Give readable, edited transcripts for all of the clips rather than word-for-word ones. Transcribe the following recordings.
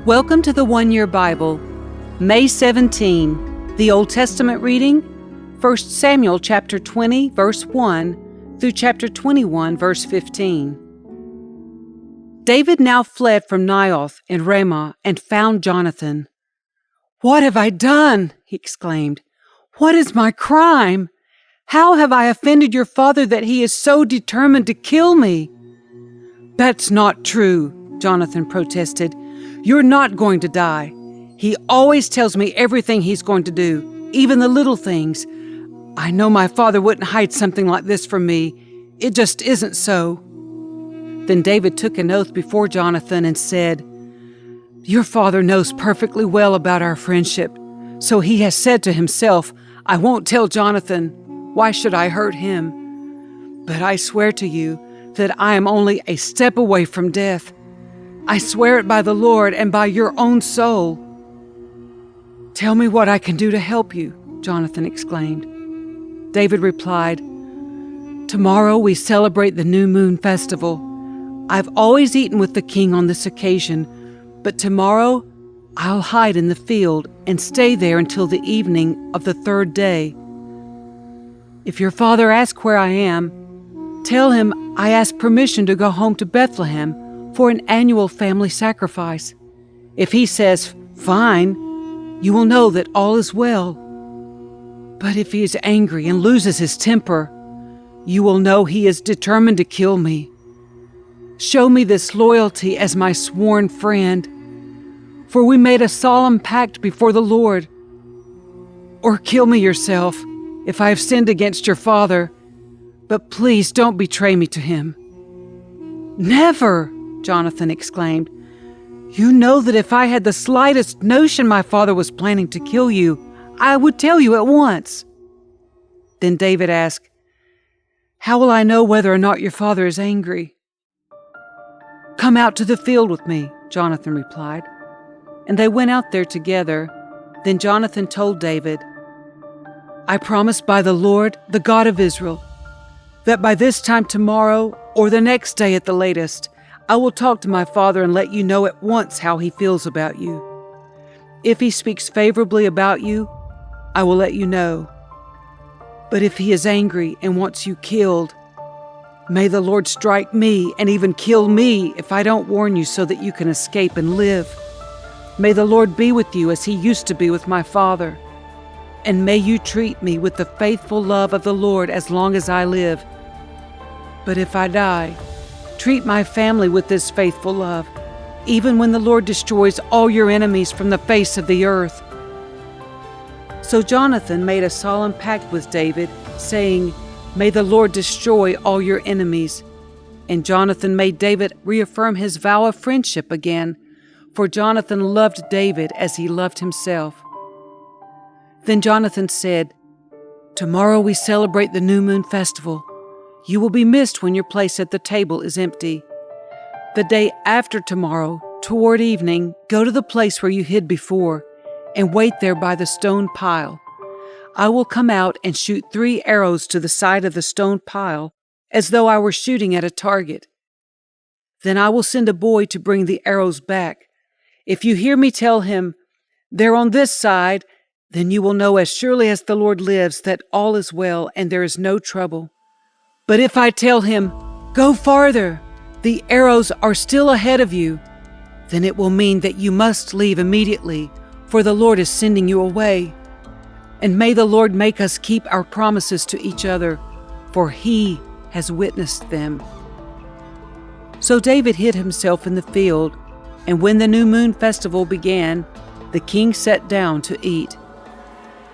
Welcome to the One Year Bible, May 17, the Old Testament reading, 1 Samuel chapter 20, verse 1 through chapter 21, verse 15. David now fled from Naioth in Ramah and found Jonathan. "What have I done?" he exclaimed. "What is my crime? How have I offended your father that he is so determined to kill me?" "That's not true," Jonathan protested. "You're not going to die. He always tells me everything he's going to do, even the little things. I know my father wouldn't hide something like this from me. It just isn't so." Then David took an oath before Jonathan and said, "Your father knows perfectly well about our friendship, so he has said to himself, 'I won't tell Jonathan. Why should I hurt him?' But I swear to you that I am only a step away from death. I swear it by the Lord and by your own soul." "Tell me what I can do to help you," Jonathan exclaimed. David replied, "Tomorrow we celebrate the New Moon Festival. I've always eaten with the king on this occasion, but tomorrow I'll hide in the field and stay there until the evening of the third day. If your father asks where I am, tell him I ask permission to go home to Bethlehem for an annual family sacrifice. If he says, 'Fine,' you will know that all is well. But if he is angry and loses his temper, you will know he is determined to kill me. Show me this loyalty as my sworn friend, for we made a solemn pact before the Lord. Or kill me yourself if I have sinned against your father, but please don't betray me to him." "Never!" Jonathan exclaimed. "You know that if I had the slightest notion my father was planning to kill you, I would tell you at once." Then David asked, "How will I know whether or not your father is angry?" "Come out to the field with me," Jonathan replied. And they went out there together. Then Jonathan told David, "I promise by the Lord, the God of Israel, that by this time tomorrow or the next day at the latest, I will talk to my father and let you know at once how he feels about you. If he speaks favorably about you, I will let you know. But if he is angry and wants you killed, may the Lord strike me and even kill me if I don't warn you so that you can escape and live. May the Lord be with you as he used to be with my father. And may you treat me with the faithful love of the Lord as long as I live. But if I die, treat my family with this faithful love, even when the Lord destroys all your enemies from the face of the earth." So Jonathan made a solemn pact with David, saying, "May the Lord destroy all your enemies." And Jonathan made David reaffirm his vow of friendship again, for Jonathan loved David as he loved himself. Then Jonathan said, "Tomorrow we celebrate the New Moon Festival. You will be missed when your place at the table is empty. The day after tomorrow, toward evening, go to the place where you hid before, and wait there by the stone pile. I will come out and shoot 3 arrows to the side of the stone pile, as though I were shooting at a target. Then I will send a boy to bring the arrows back. If you hear me tell him, 'They're on this side,' then you will know as surely as the Lord lives that all is well and there is no trouble. But if I tell him, 'Go farther, the arrows are still ahead of you,' then it will mean that you must leave immediately, for the Lord is sending you away. And may the Lord make us keep our promises to each other, for he has witnessed them." So David hid himself in the field, and when the New Moon Festival began, the king sat down to eat.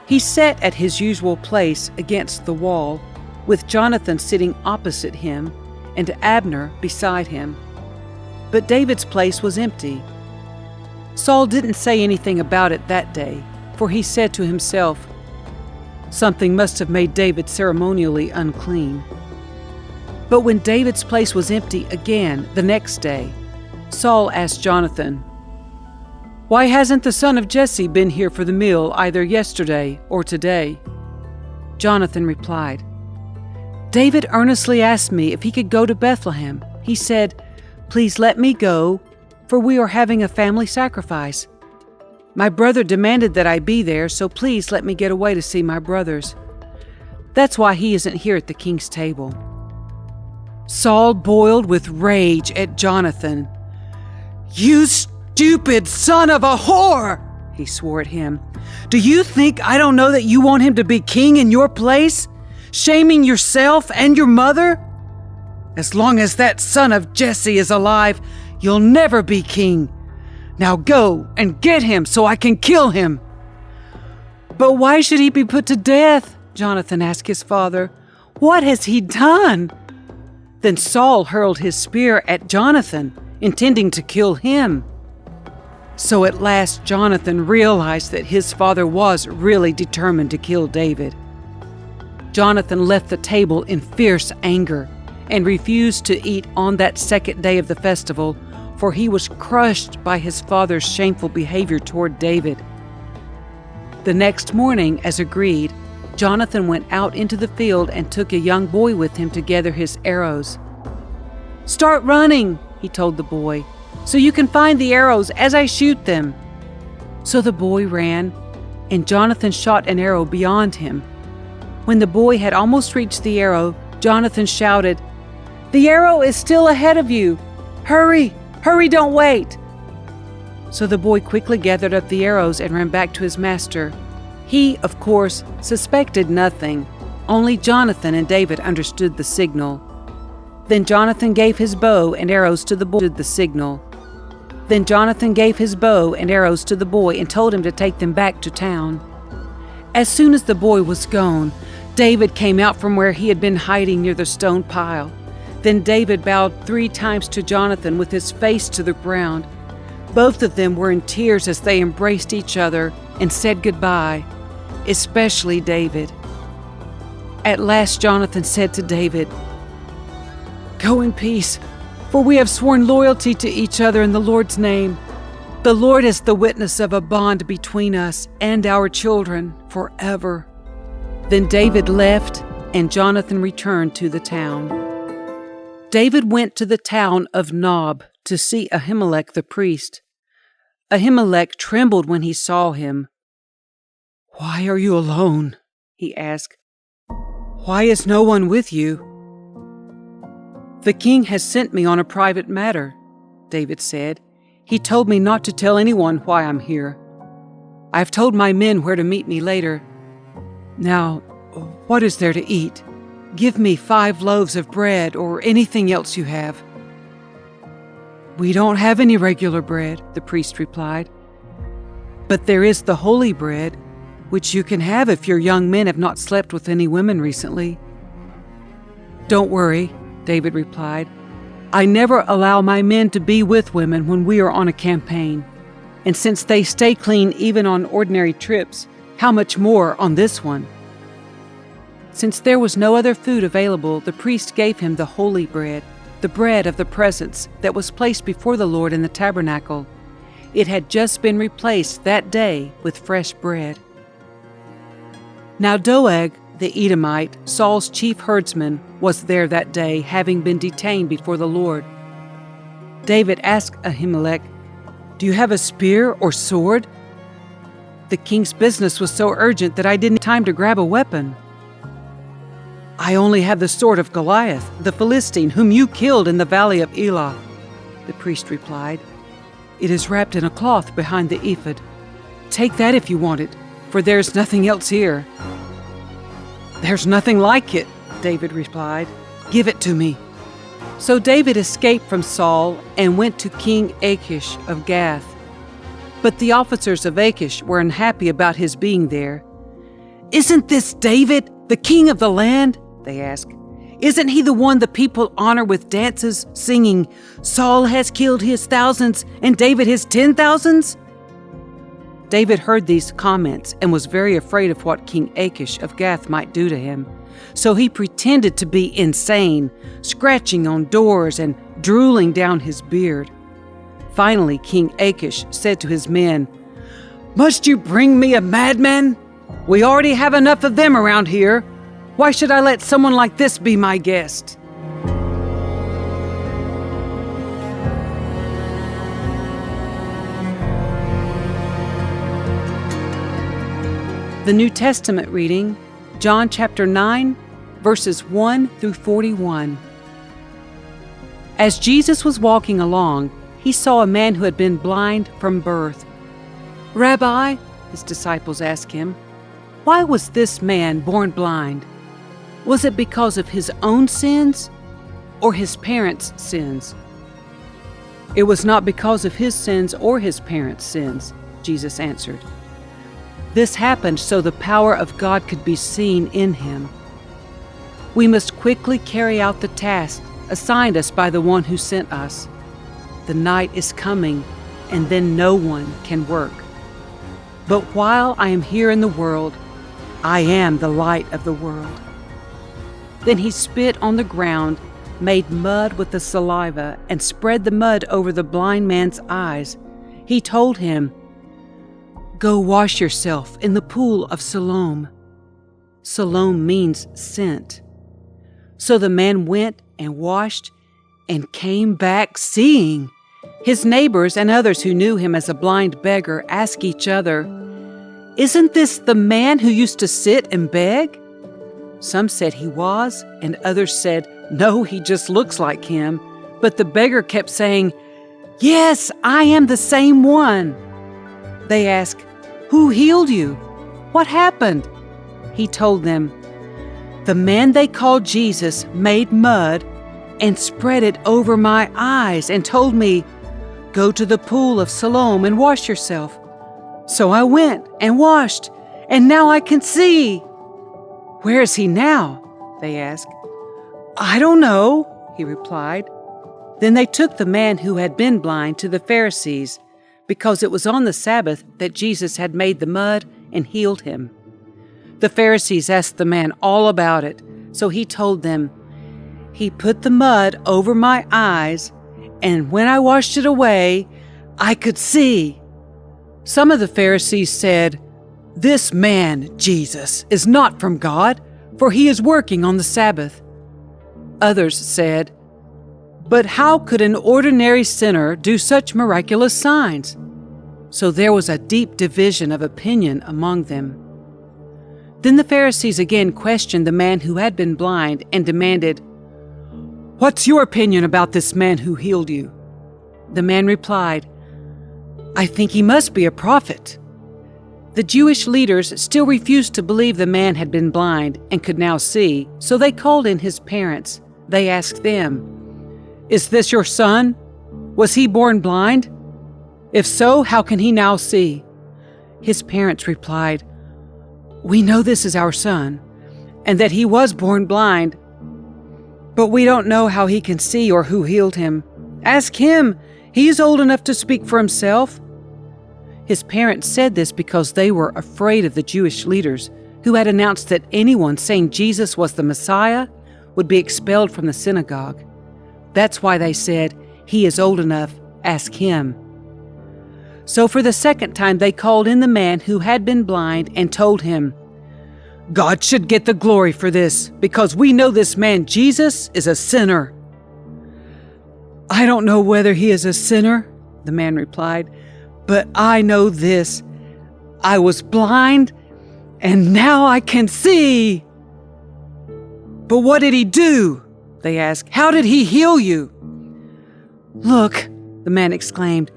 He sat at his usual place against the wall, with Jonathan sitting opposite him and Abner beside him. But David's place was empty. Saul didn't say anything about it that day, for he said to himself, "Something must have made David ceremonially unclean." But when David's place was empty again the next day, Saul asked Jonathan, "Why hasn't the son of Jesse been here for the meal either yesterday or today?" Jonathan replied, "David earnestly asked me if he could go to Bethlehem. He said, 'Please let me go for we are having a family sacrifice. My brother demanded that I be there, so please let me get away to see my brothers. That's why he isn't here at the king's table." Saul boiled with rage at Jonathan. "You stupid son of a whore!" he swore at him. "Do you think I don't know that you want him to be king in your place, shaming yourself and your mother? As long as that son of Jesse is alive, you'll never be king. Now go and get him so I can kill him." "But why should he be put to death?" Jonathan asked his father. "What has he done?" Then Saul hurled his spear at Jonathan, intending to kill him. So at last Jonathan realized that his father was really determined to kill David. Jonathan left the table in fierce anger and refused to eat on that second day of the festival, for he was crushed by his father's shameful behavior toward David. The next morning, as agreed, Jonathan went out into the field and took a young boy with him to gather his arrows. "Start running," he told the boy, "so you can find the arrows as I shoot them." So the boy ran, and Jonathan shot an arrow beyond him. When the boy had almost reached the arrow, Jonathan shouted, "The arrow is still ahead of you! Hurry! Hurry, don't wait!" So the boy quickly gathered up the arrows and ran back to his master. He, of course, suspected nothing. Only Jonathan and David understood the signal. Then Jonathan gave his bow and arrows to the boy and told him to take them back to town. As soon as the boy was gone, David came out from where he had been hiding near the stone pile. Then David bowed 3 times to Jonathan with his face to the ground. Both of them were in tears as they embraced each other and said goodbye, especially David. At last Jonathan said to David, "Go in peace, for we have sworn loyalty to each other in the Lord's name. The Lord is the witness of a bond between us and our children forever." Then David left, and Jonathan returned to the town. David went to the town of Nob to see Ahimelech the priest. Ahimelech trembled when he saw him. "Why are you alone?" he asked. "Why is no one with you?" "The king has sent me on a private matter," David said. "He told me not to tell anyone why I'm here. I have told my men where to meet me later. Now, what is there to eat? Give me 5 loaves of bread or anything else you have." "We don't have any regular bread," the priest replied. "But there is the holy bread, which you can have if your young men have not slept with any women recently." "Don't worry," David replied. "I never allow my men to be with women when we are on a campaign. And since they stay clean even on ordinary trips, how much more on this one?" Since there was no other food available, the priest gave him the holy bread, the bread of the presence that was placed before the Lord in the tabernacle. It had just been replaced that day with fresh bread. Now Doeg, the Edomite, Saul's chief herdsman, was there that day, having been detained before the Lord. David asked Ahimelech, "Do you have a spear or sword?" "The king's business was so urgent that I didn't have time to grab a weapon." "I only have the sword of Goliath, the Philistine, whom you killed in the valley of Elah," the priest replied. "It is wrapped in a cloth behind the ephod. Take that if you want it, for there's nothing else here." "There's nothing like it," David replied. "Give it to me." So David escaped from Saul and went to King Achish of Gath. But the officers of Achish were unhappy about his being there. "Isn't this David, the king of the land?" they asked. "Isn't he the one the people honor with dances, singing, 'Saul has killed his thousands and David his 10,000s'? David heard these comments and was very afraid of what King Achish of Gath might do to him. So he pretended to be insane, scratching on doors and drooling down his beard. Finally, King Achish said to his men, "Must you bring me a madman? We already have enough of them around here. Why should I let someone like this be my guest?" The New Testament reading, John chapter 9, verses 1 through 41. As Jesus was walking along, he saw a man who had been blind from birth. "Rabbi," his disciples asked him, "why was this man born blind? Was it because of his own sins or his parents' sins?" "It was not because of his sins or his parents' sins," Jesus answered. "This happened so the power of God could be seen in him. We must quickly carry out the task assigned us by the one who sent us. The night is coming, and then no one can work. But while I am here in the world, I am the light of the world." Then he spit on the ground, made mud with the saliva, and spread the mud over the blind man's eyes. He told him, "Go wash yourself in the pool of Siloam." Siloam means sent. So the man went and washed and came back seeing. His neighbors and others who knew him as a blind beggar asked each other, "Isn't this the man who used to sit and beg?" Some said he was, and others said, "No, he just looks like him." But the beggar kept saying, "Yes, I am the same one." They asked, "Who healed you? What happened?" He told them, "The man they called Jesus made mud and spread it over my eyes and told me, 'Go to the pool of Siloam and wash yourself.' So I went and washed, and now I can see." "Where is he now?" they asked. "I don't know," he replied. Then they took the man who had been blind to the Pharisees, because it was on the Sabbath that Jesus had made the mud and healed him. The Pharisees asked the man all about it, so he told them, "He put the mud over my eyes, and when I washed it away, I could see." Some of the Pharisees said, "This man, Jesus, is not from God, for he is working on the Sabbath." Others said, "But how could an ordinary sinner do such miraculous signs?" So there was a deep division of opinion among them. Then the Pharisees again questioned the man who had been blind and demanded, "What's your opinion about this man who healed you?" The man replied, "I think he must be a prophet." The Jewish leaders still refused to believe the man had been blind and could now see, so they called in his parents. They asked them, "Is this your son? Was he born blind? If so, how can he now see?" His parents replied, "We know this is our son, and that he was born blind, but we don't know how he can see or who healed him. Ask him. He is old enough to speak for himself." His parents said this because they were afraid of the Jewish leaders, who had announced that anyone saying Jesus was the Messiah would be expelled from the synagogue. That's why they said, "He is old enough, ask him." So for the second time they called in the man who had been blind and told him, "God should get the glory for this, because we know this man Jesus is a sinner." "I don't know whether he is a sinner," the man replied, "but I know this. I was blind, and now I can see." "But what did he do?" they asked. "How did he heal you?" "Look," the man exclaimed,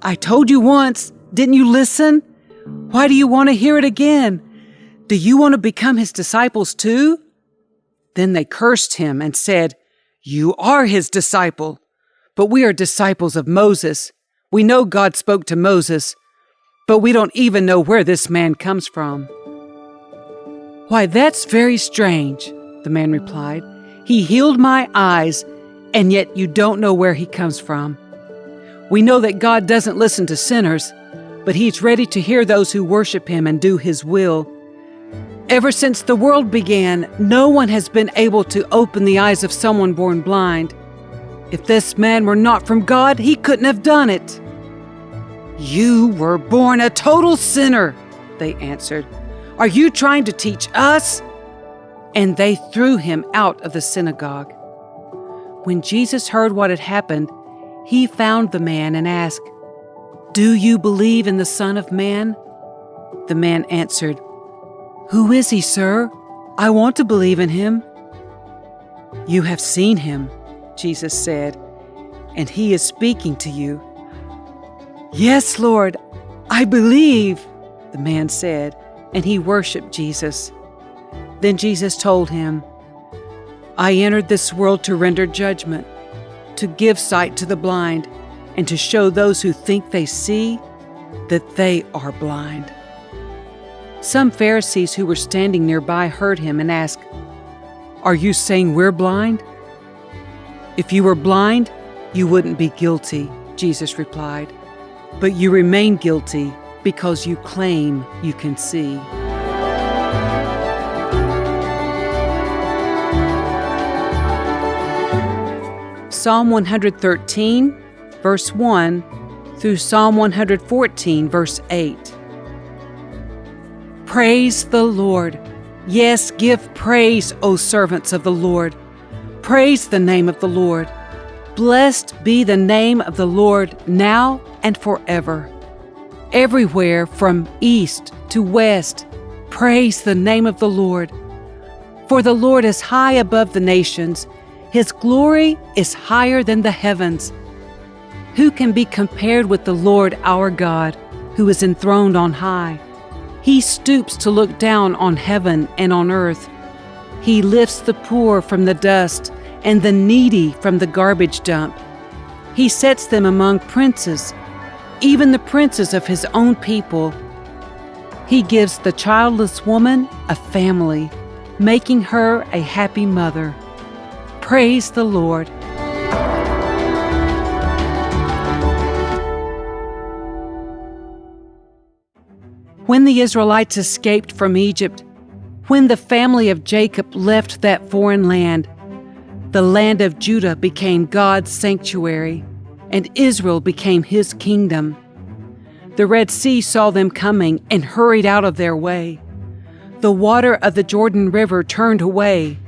"I told you once. Didn't you listen? Why do you want to hear it again? Do you want to become his disciples too?" Then they cursed him and said, "You are his disciple, but we are disciples of Moses. We know God spoke to Moses, but we don't even know where this man comes from." "Why, that's very strange," the man replied. "He healed my eyes, and yet you don't know where he comes from. We know that God doesn't listen to sinners, but he's ready to hear those who worship him and do his will. Ever since the world began, no one has been able to open the eyes of someone born blind. If this man were not from God, he couldn't have done it." "You were born a total sinner," they answered. "Are you trying to teach us?" And they threw him out of the synagogue. When Jesus heard what had happened, he found the man and asked, "Do you believe in the Son of Man?" The man answered, "Who is he, sir? I want to believe in him." "You have seen him," Jesus said, "and he is speaking to you." "Yes, Lord, I believe," the man said, and he worshiped Jesus. Then Jesus told him, "I entered this world to render judgment, to give sight to the blind, and to show those who think they see that they are blind." Some Pharisees who were standing nearby heard him and asked, "Are you saying we're blind?" "If you were blind, you wouldn't be guilty," Jesus replied. "But you remain guilty because you claim you can see." Psalm 113, verse 1 through Psalm 114, verse 8. Praise the Lord. Yes, give praise, O servants of the Lord. Praise the name of the Lord. Blessed be the name of the Lord now and forever. Everywhere from east to west, praise the name of the Lord. For the Lord is high above the nations. His glory is higher than the heavens. Who can be compared with the Lord our God, who is enthroned on high? He stoops to look down on heaven and on earth. He lifts the poor from the dust and the needy from the garbage dump. He sets them among princes, even the princes of his own people. He gives the childless woman a family, making her a happy mother. Praise the Lord. When the Israelites escaped from Egypt, when the family of Jacob left that foreign land, the land of Judah became God's sanctuary, and Israel became his kingdom. The Red Sea saw them coming and hurried out of their way. The water of the Jordan River turned away.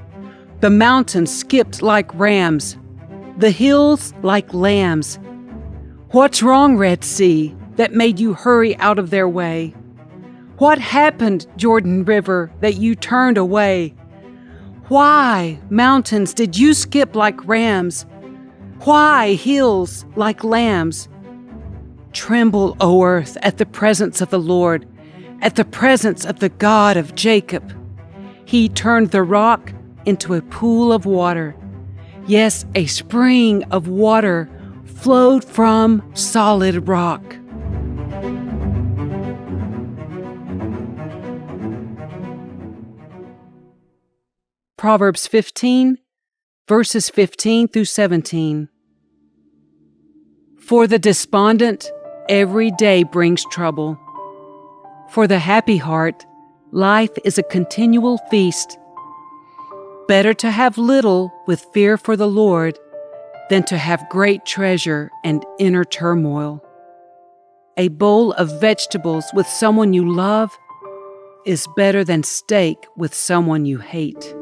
The mountains skipped like rams, the hills like lambs. What's wrong, Red Sea, that made you hurry out of their way? What happened, Jordan River, that you turned away? Why, mountains, did you skip like rams? Why, hills, like lambs? Tremble, O earth, at the presence of the Lord, at the presence of the God of Jacob. He turned the rock into a pool of water. Yes, a spring of water flowed from solid rock. Proverbs 15, verses 15 through 17. For the despondent, every day brings trouble. For the happy heart, life is a continual feast. Better to have little with fear for the Lord than to have great treasure and inner turmoil. A bowl of vegetables with someone you love is better than steak with someone you hate.